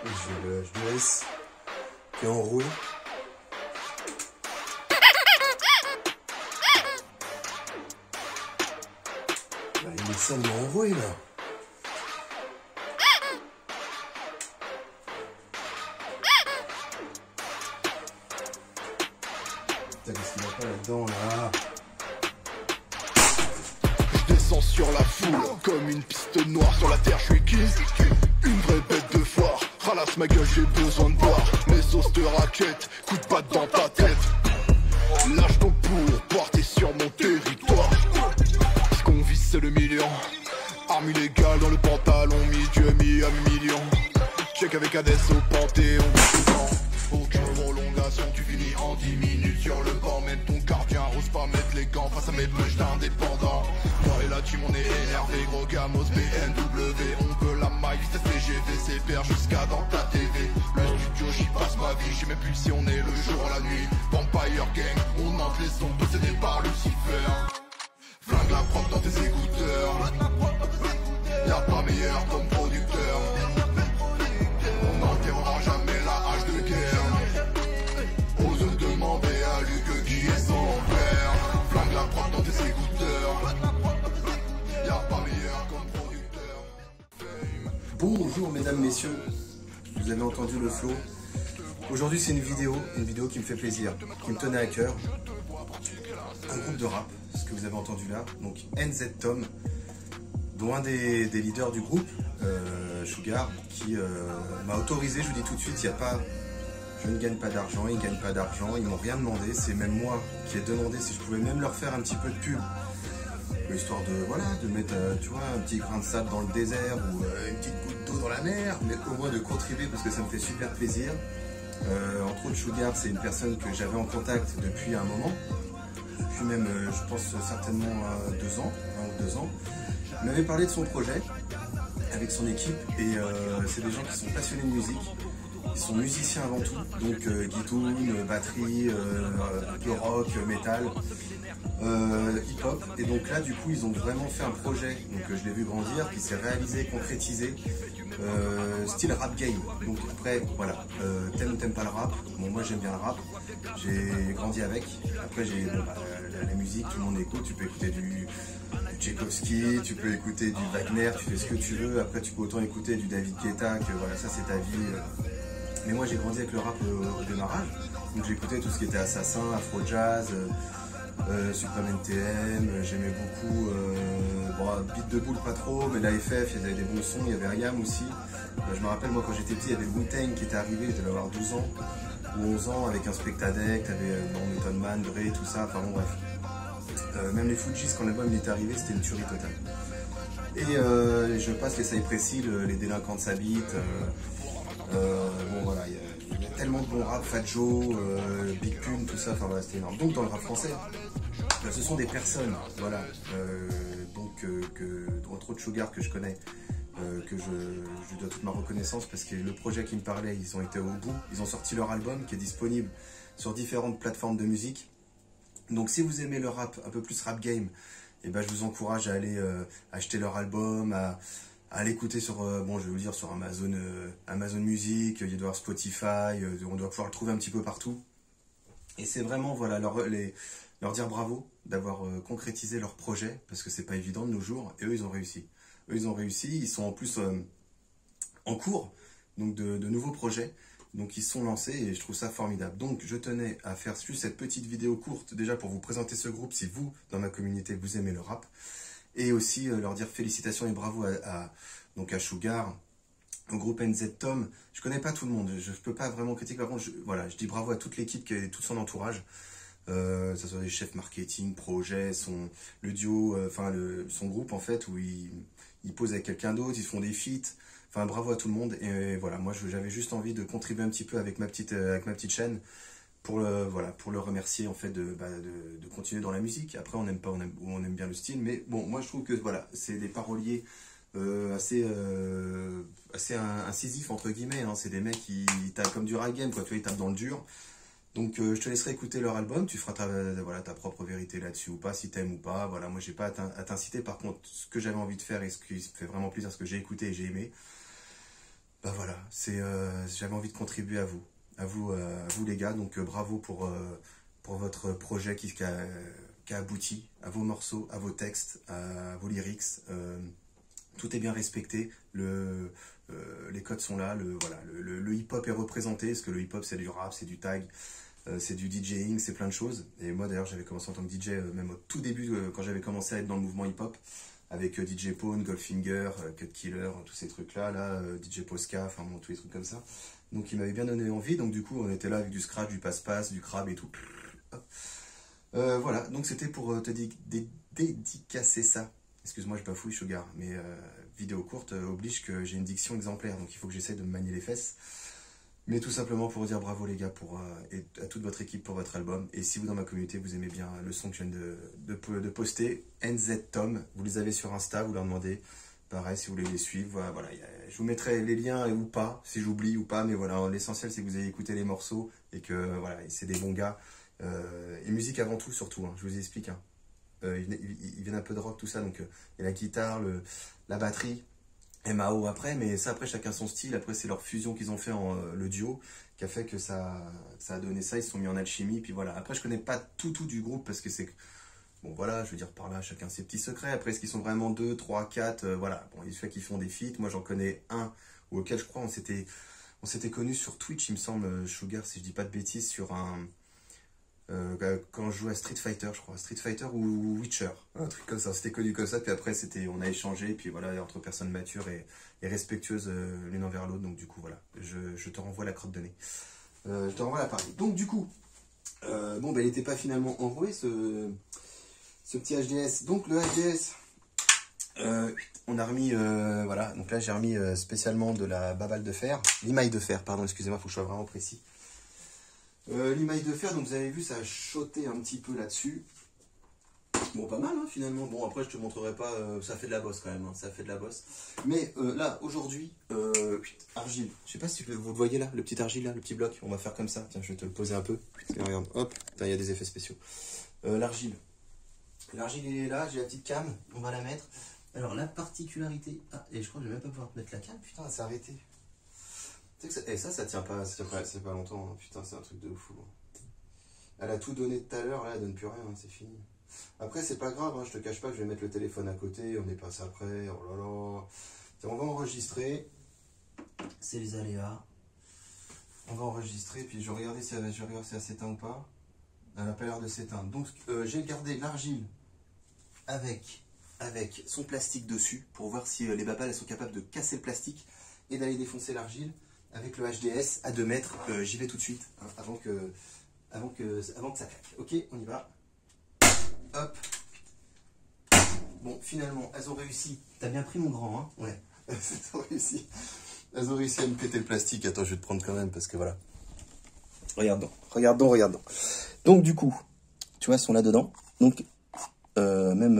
Je le laisse qui est enroué. Bah, il est seulement enroué là. Putain, qu'est-ce qu'il a pas là-dedans là? Je descends sur la foule comme une piste noire sur la terre, je suis qui? Une vraie bête de foire. Ralasse ma gueule, j'ai besoin de boire. Mes os te raquettent, coup de patte dans ta tête. Lâche ton pour t'es sur mon territoire. Ce qu'on vise c'est le million. Arme illégale dans le pantalon, mi-dieu, mi-million. Check avec Hades au Panthéon. Aucune prolongation, tu finis en 10 minutes sur le banc. Même ton gardien ose pas mettre les gants face à mes bugs d'indépendants. Moi et la team on est énervé, gros gamos, BMW. On veut la maille, vitesse TGV, CPR jusqu'à dans ta TV. Le studio j'y passe ma vie, j'ai même plus si on est le jour la nuit. Vampire Gang, on entre les sons possédés par Lucifer. Flingue la propre dans tes écouteurs. Y'a pas meilleur comme producteur. On n'enterrera jamais la hache de guerre. Ose demander à Luc qui est son père. Flingue la propre dans tes écouteurs. Y'a pas meilleur comme producteur. Bonjour mesdames, messieurs. Vous avez entendu le flow. Aujourd'hui c'est une vidéo qui me fait plaisir, qui me tenait à cœur. Un groupe de rap, ce que vous avez entendu là, donc NZ Tom, dont un des leaders du groupe, Sugar, qui m'a autorisé, je vous dis tout de suite, je ne gagne pas d'argent, ils ne gagnent pas d'argent, ils m'ont rien demandé, c'est même moi qui ai demandé si je pouvais même leur faire un petit peu de pub, histoire de, voilà, de mettre, tu vois, un petit grain de sable dans le désert ou une petite goutte d'eau dans la mer, mais au moins de contribuer parce que ça me fait super plaisir. Entre autres, Sugar, c'est une personne que j'avais en contact depuis un moment, depuis même, je pense, certainement 2 ans, 1 ou 2 ans. Il m'avait parlé de son projet avec son équipe et c'est des gens qui sont passionnés de musique. Ils sont musiciens avant tout, donc guitoune, batterie, un peu rock, métal, hip-hop. Et donc là, du coup, ils ont vraiment fait un projet, donc je l'ai vu grandir, qui s'est réalisé, concrétisé, style rap game. Donc après, voilà, t'aimes ou t'aimes pas le rap, bon moi j'aime bien le rap, j'ai grandi avec. Après j'ai la musique, tout le monde écoute, tu peux écouter du Tchaïkovski, tu peux écouter du Wagner, tu fais ce que tu veux. Après tu peux autant écouter du David Guetta, que voilà, ça c'est ta vie. Mais moi j'ai grandi avec le rap au démarrage, donc j'écoutais tout ce qui était Assassin, Afro Jazz, Supreme NTM, j'aimais beaucoup, Beat de Boule pas trop, mais la FF, il y avait des bons sons, il y avait Ayam aussi. Je me rappelle moi quand j'étais petit, il y avait le Wu-Tang qui était arrivé, je devais avoir 12 ans ou 11 ans avec un Spectadec, t'avais Method Man, Dre, tout ça, enfin bon bref. Même les Fujis quand l'album est arrivé, c'était une tuerie totale. Et je passe les Cypress Hill, les délinquants de s'habitent. Bon voilà, il y a tellement de bons rap, Fat Joe, Big Pun, tout ça, enfin voilà, c'était énorme. Donc dans le rap français, ce sont des personnes, voilà, donc entre autres Sugar que je connais, que je lui dois toute ma reconnaissance parce que le projet qui me parlait, ils ont été au bout, ils ont sorti leur album qui est disponible sur différentes plateformes de musique. Donc si vous aimez le rap, un peu plus rap game, et ben je vous encourage à aller acheter leur album, à l'écouter sur, bon je vais vous dire sur Amazon Music, il doit y avoir Spotify, on doit pouvoir le trouver un petit peu partout. Et c'est vraiment, voilà, leur dire bravo d'avoir concrétisé leur projet, parce que c'est pas évident de nos jours, et eux ils ont réussi. Eux ils ont réussi, ils sont en plus en cours, donc de nouveaux projets, donc ils se sont lancés et je trouve ça formidable. Donc je tenais à faire juste cette petite vidéo courte, déjà pour vous présenter ce groupe, si vous, dans ma communauté, vous aimez le rap. Et aussi leur dire félicitations et bravo donc à Sugar, au groupe NZ Tom. Je connais pas tout le monde, je ne peux pas vraiment critiquer. Par contre, voilà, je dis bravo à toute l'équipe, tout son entourage, que ce soit les chefs marketing, projet, le duo, son groupe en fait, où ils posent avec quelqu'un d'autre, ils font des feats. Enfin, bravo à tout le monde. Et voilà, moi j'avais juste envie de contribuer un petit peu avec ma petite chaîne. Pour le remercier en fait de continuer dans la musique. Après on aime pas, on aime bien le style, mais bon moi je trouve que voilà, c'est des paroliers assez incisifs entre guillemets, hein. C'est des mecs qui tapent comme du rap game quoi, tu vois, ils tapent dans le dur. Donc je te laisserai écouter leur album, tu feras ta propre vérité là-dessus ou pas, si t'aimes ou pas. Voilà, moi j'ai pas à t'inciter. Par contre, ce que j'avais envie de faire et ce qui me fait vraiment plaisir, ce que j'ai écouté et j'ai aimé, bah voilà, j'avais envie de contribuer à vous les gars, donc bravo pour votre projet qui a abouti, à vos morceaux, à vos textes, à vos lyrics. Tout est bien respecté, les codes sont là, voilà, le hip-hop est représenté, parce que le hip-hop c'est du rap, c'est du tag, c'est du DJing, c'est plein de choses. Et moi d'ailleurs j'avais commencé en tant que DJ, même au tout début, quand j'avais commencé à être dans le mouvement hip-hop, avec DJ Pone, Goldfinger, Cut Killer, tous ces trucs-là, DJ Posca, enfin bon, tous les trucs comme ça. Donc il m'avait bien donné envie, donc du coup on était là avec du scratch, du passe-passe, du crabe et tout. Voilà, donc c'était pour te dédicacer ça. Excuse-moi, je bafouille, Sugar, mais vidéo courte oblige que j'ai une diction exemplaire, donc il faut que j'essaie de me manier les fesses. Mais tout simplement pour dire bravo les gars et à toute votre équipe pour votre album. Et si vous dans ma communauté vous aimez bien le son que je viens de poster, NZ Tom, vous les avez sur Insta, vous leur demandez. Pareil, si vous voulez les suivre, voilà, je vous mettrai les liens ou pas, si j'oublie ou pas, mais voilà, l'essentiel c'est que vous ayez écouté les morceaux et que voilà, c'est des bons gars. Et musique avant tout, surtout, hein, je vous explique. Hein. Ils viennent un peu de rock, tout ça, donc il y a la guitare, la batterie. MAO après, mais ça après chacun son style, après c'est leur fusion qu'ils ont fait le duo qui a fait que ça a donné ça, ils se sont mis en alchimie, puis voilà. Après je connais pas tout du groupe parce que c'est, bon voilà, je veux dire par là, chacun ses petits secrets, après est-ce qu'ils sont vraiment 2, 3, 4, voilà, bon il se fait qu'ils font des feats, moi j'en connais un, auquel je crois on s'était connus sur Twitch il me semble, Sugar si je dis pas de bêtises, sur un... quand je jouais à Street Fighter, je crois, Street Fighter ou Witcher, un truc comme ça, c'était connu comme ça, puis après on a échangé, puis voilà, entre personnes matures et respectueuses l'une envers l'autre, donc du coup voilà, je te renvoie la crotte de nez, je te renvoie l'appareil. Donc du coup, bon ben il n'était pas finalement enroué ce petit HDS, donc le HDS, on a remis, voilà, donc là j'ai remis spécialement de la baballe de fer, l'émail de fer, pardon, excusez-moi, il faut que je sois vraiment précis. L'émail de fer, donc vous avez vu, ça a choté un petit peu là-dessus. Bon, pas mal, hein, finalement. Bon, après, je te montrerai pas, ça fait de la bosse quand même, hein, ça fait de la bosse. Mais là, aujourd'hui, argile. Je sais pas si vous le voyez là, le petit argile là, le petit bloc. On va faire comme ça. Tiens, je vais te le poser un peu. Et regarde, hop, il y a des effets spéciaux. L'argile. L'argile, il est là, j'ai la petite cam, on va la mettre. Alors, la particularité... Ah, et je crois que je vais même pas pouvoir mettre la cam, putain, elle s'est arrêtée. Ça tient pas, c'est pas longtemps, hein. Putain, c'est un truc de fou. Elle a tout donné tout à l'heure, là, elle donne plus rien, hein, c'est fini. Après, c'est pas grave, hein, je te cache pas que je vais mettre le téléphone à côté, on est passé après, oh là là. Tiens, on va enregistrer, c'est les aléas. On va enregistrer, puis je vais regarder si elle s'éteint ou pas. Elle n'a pas l'air de s'éteindre. Donc, j'ai gardé l'argile avec son plastique dessus, pour voir si les babales, elles sont capables de casser le plastique et d'aller défoncer l'argile. Avec le HDS à 2 mètres, j'y vais tout de suite, hein, avant que ça claque. Ok, on y va. Hop. Bon, finalement, elles ont réussi. T'as bien pris mon grand, hein? Ouais. Elles ont réussi à me péter le plastique. Attends, je vais te prendre quand même, parce que voilà. Regardons. Donc, du coup, tu vois, elles sont là dedans. Donc, même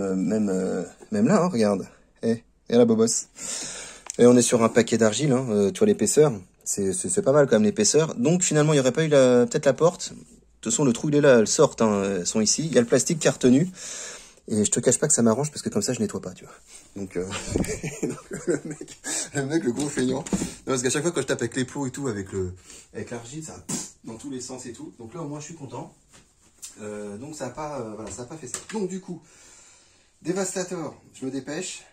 là, hein, regarde. Et la bobosse. Et on est sur un paquet d'argile, hein, tu vois l'épaisseur. C'est pas mal quand même l'épaisseur. Donc finalement, il n'y aurait pas eu peut-être la porte. De toute façon, le trou, il est là, elles sortent, hein, elles sont ici. Il y a le plastique qui est retenu. Et je te cache pas que ça m'arrange parce que comme ça, je nettoie pas, tu vois. Donc, le mec, le gros feignant. Non, parce qu'à chaque fois, quand je tape avec les plots et tout, avec l'argile, ça dans tous les sens et tout. Donc là, au moins, je suis content. Donc ça n'a pas fait ça. Donc du coup, Devastator, je me dépêche.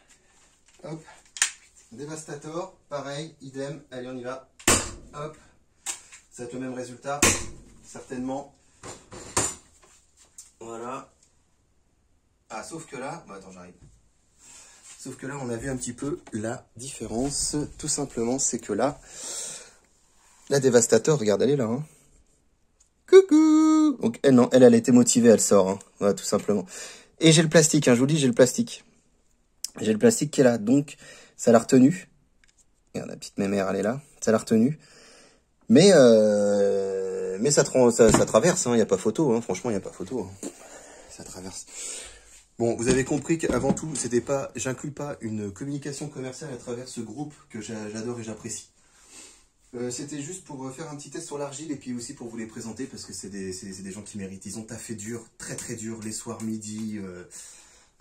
Hop. Devastator, pareil, idem, allez on y va, hop, ça va être le même résultat, certainement, voilà, ah sauf que là, bon, attends j'arrive, sauf que là on a vu un petit peu la différence, tout simplement c'est que là, la Devastator, regarde elle est là, hein. Coucou, donc elle non, elle a été motivée, elle sort, hein. Voilà, tout simplement, et j'ai le plastique, hein, je vous dis j'ai le plastique qui est là, donc... Ça l'a retenu. Regarde, la petite mémère, elle est là. Ça l'a retenu. Mais ça traverse, hein. Il n'y a pas photo, hein. Franchement, il n'y a pas photo. Hein. Ça traverse. Bon, vous avez compris qu'avant tout, j'inclus pas une communication commerciale à travers ce groupe que j'adore et j'apprécie. C'était juste pour faire un petit test sur l'argile et puis aussi pour vous les présenter parce que c'est des gens qui méritent. Ils ont taffé dur, très très dur, les soirs, midi.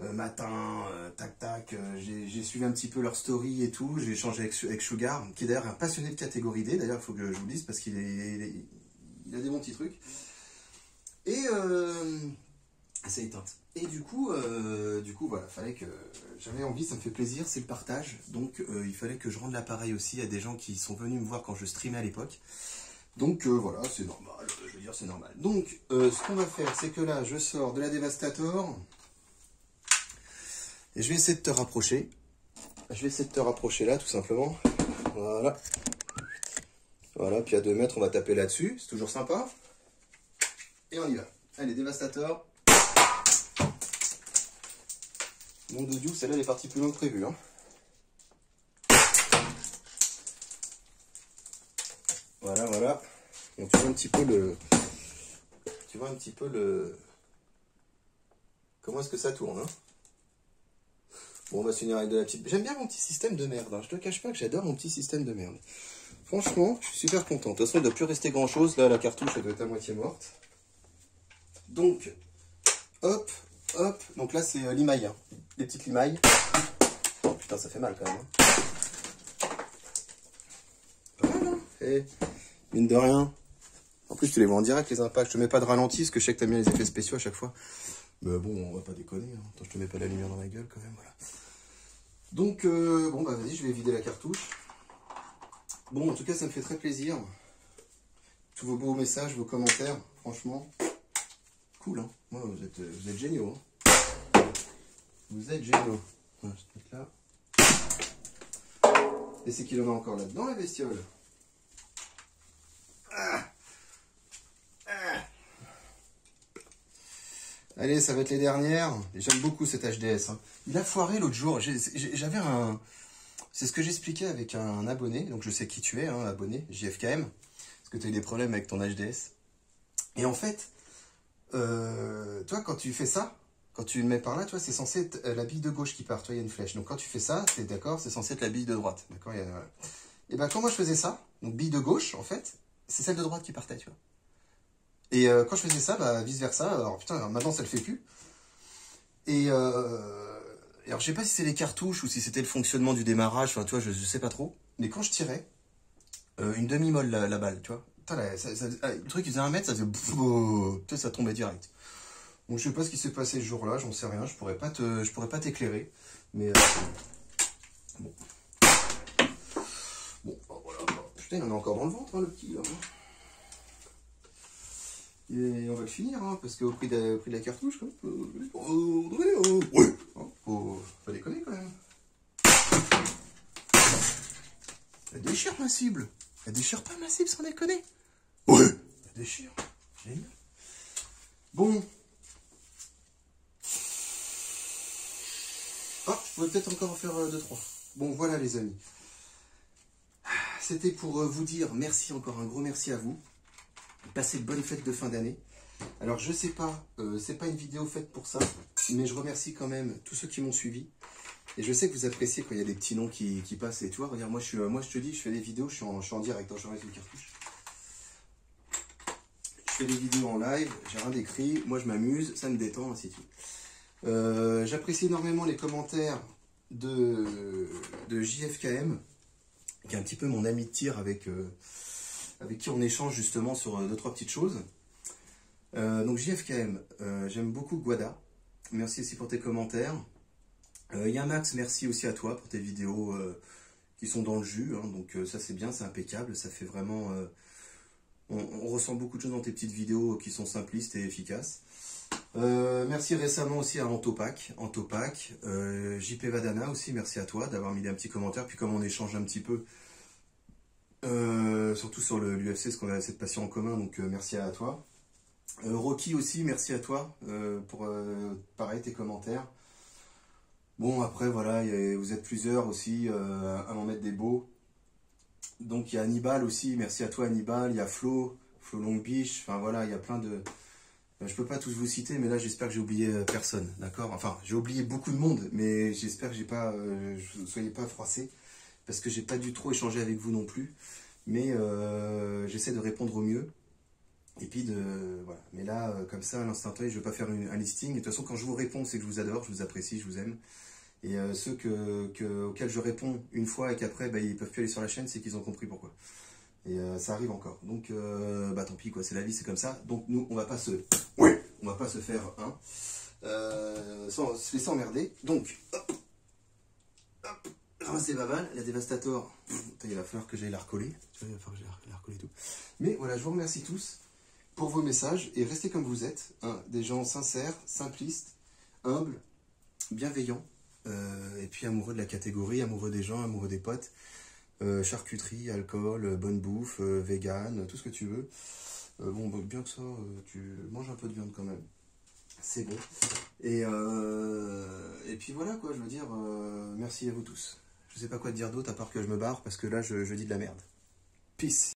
matin, tac tac, j'ai suivi un petit peu leur story et tout, j'ai échangé avec Sugar, qui est d'ailleurs un passionné de catégorie D, d'ailleurs il faut que je vous le dise parce qu'il il a des bons petits trucs. Et c'est éteinte. Et du coup voilà, fallait que j'avais envie, ça me fait plaisir, c'est le partage. Donc il fallait que je rende l'appareil aussi à des gens qui sont venus me voir quand je streamais à l'époque. Donc voilà, c'est normal, je veux dire c'est normal. Donc ce qu'on va faire, c'est que là je sors de la Devastator. Et je vais essayer de te rapprocher. Je vais essayer de te rapprocher là, tout simplement. Voilà. Voilà, puis à 2 mètres, on va taper là-dessus. C'est toujours sympa. Et on y va. Allez, Devastator. Mon doudou, celle-là, elle est partie plus loin que prévu. Hein. Voilà, voilà. Donc tu vois un petit peu le... Tu vois un petit peu le... Comment est-ce que ça tourne, hein. Bon, on va se finir avec de la petite... J'aime bien mon petit système de merde. Hein. Je te cache pas que j'adore mon petit système de merde. Franchement, je suis super content. De toute façon, il ne doit plus rester grand-chose. Là, la cartouche, elle doit être à moitié morte. Donc, hop, hop. Donc là, c'est limaille. Hein. Des petites limailles. Oh putain, ça fait mal quand même. Hein. Voilà. Et mine de rien. En plus, tu les vois en direct, les impacts. Je te mets pas de ralenti, parce que je sais que t'aimes bien les effets spéciaux à chaque fois. Mais bon, on va pas déconner. Hein. Attends, je te mets pas la lumière dans la gueule quand même. Voilà. Donc, bon, bah vas-y, je vais vider la cartouche. Bon, en tout cas, ça me fait très plaisir. Tous vos beaux messages, vos commentaires, franchement, cool, hein. Ouais, vous êtes géniaux. Hein. Vous êtes géniaux. Voilà, je te mets là. Et c'est qu'il en a encore là-dedans, la bestiole. Ah. Ah. Allez, ça va être les dernières. J'aime beaucoup cet HDS. Hein. Il a foiré l'autre jour. J'avais un... C'est ce que j'expliquais avec un abonné, donc je sais qui tu es, hein, abonné, JFKM, parce que tu as eu des problèmes avec ton HDS. Et en fait, toi, quand tu fais ça, quand tu le mets par là, c'est censé être la bille de gauche qui part, toi, il y a une flèche. Donc quand tu fais ça, t'es d'accord, c'est censé être la bille de droite. D'accord. Et ben quand moi je faisais ça, donc bille de gauche, en fait, c'est celle de droite qui partait, tu vois. Et quand je faisais ça, bah vice-versa, alors putain, maintenant ça le fait plus. Et... alors, je sais pas si c'est les cartouches ou si c'était le fonctionnement du démarrage, enfin, tu vois, je sais pas trop. Mais quand je tirais, une demi-molle la balle, tu vois. Putain, le truc, il faisait 1 mètre, ça faisait... Putain, ça tombait direct. Donc, je sais pas ce qui s'est passé ce jour-là, j'en sais rien, je pourrais pas t'éclairer. Mais, bon. Bon, voilà. Putain, il en a encore dans le ventre, hein, le petit, là. Et on va le finir, hein, parce qu'au prix de la cartouche, quoi. Ouais. Faut pas déconner quand même. Elle déchire ma cible. Elle déchire pas ma cible sans déconner. Ouais. Elle déchire. Génial. Bon. Ah, je pourrais peut-être encore en faire 2-3. Bon, voilà les amis. C'était pour vous dire merci, encore un gros merci à vous. Passez de bonnes fêtes de fin d'année. Alors je sais pas, c'est pas une vidéo faite pour ça, mais je remercie quand même tous ceux qui m'ont suivi. Et je sais que vous appréciez quand il y a des petits noms qui passent. Et tu vois, regarde, moi je te dis, je fais des vidéos, je suis en direct, hein, je reste une cartouche. Je fais des vidéos en live, j'ai rien d'écrit, moi je m'amuse, ça me détend, ainsi de suite. J'apprécie énormément les commentaires de JFKM, qui est un petit peu mon ami de tir avec qui on échange justement sur 2-3 petites choses. Donc JFKM, j'aime beaucoup Guada. Merci aussi pour tes commentaires. Yamax, merci aussi à toi pour tes vidéos qui sont dans le jus. Hein, donc ça c'est bien, c'est impeccable. Ça fait vraiment... on ressent beaucoup de choses dans tes petites vidéos qui sont simplistes et efficaces. Merci récemment aussi à Antopac, JP Vadana aussi, merci à toi d'avoir mis un petit commentaire. Puis comme on échange un petit peu, surtout sur l'UFC, parce qu'on a cette passion en commun, donc merci à toi. Rocky aussi, merci à toi pour pareil tes commentaires. Bon après voilà, vous êtes plusieurs aussi à m'en mettre des beaux. Donc il y a Hannibal aussi, merci à toi Hannibal, il y a Flo Longbiche, enfin voilà, il y a plein de... Je peux pas tous vous citer, mais là j'espère que j'ai oublié personne, d'accord. Enfin, j'ai oublié beaucoup de monde, mais j'espère que je ne soyez pas froissés, parce que j'ai pas dû trop échanger avec vous non plus. Mais j'essaie de répondre au mieux. Et puis voilà. Mais là, comme ça, à l'instant T, je ne vais pas faire un listing. Et de toute façon, quand je vous réponds, c'est que je vous adore, je vous apprécie, je vous aime. Et ceux auxquels je réponds une fois et qu'après, bah, ils ne peuvent plus aller sur la chaîne, c'est qu'ils ont compris pourquoi. Et ça arrive encore. Donc, bah tant pis, quoi, c'est la vie, c'est comme ça. Donc, nous, on va pas se... Oui, on va pas se faire se laisser emmerder. Donc, hop, hop, ramasser Baval, la Dévastator. Il va falloir que j'aille la recoller. Il va falloir que j'aille la recoller et tout. Mais voilà, je vous remercie tous pour vos messages et restez comme vous êtes. Hein, des gens sincères, simplistes, humbles, bienveillants. Et puis amoureux de la catégorie, amoureux des gens, amoureux des potes. Charcuterie, alcool, bonne bouffe, vegan, tout ce que tu veux. Bon, bien que ça, tu manges un peu de viande quand même. C'est bon. Et puis voilà, quoi, je veux dire, merci à vous tous. Je sais pas quoi te dire d'autre à part que je me barre parce que là, je dis de la merde. Peace.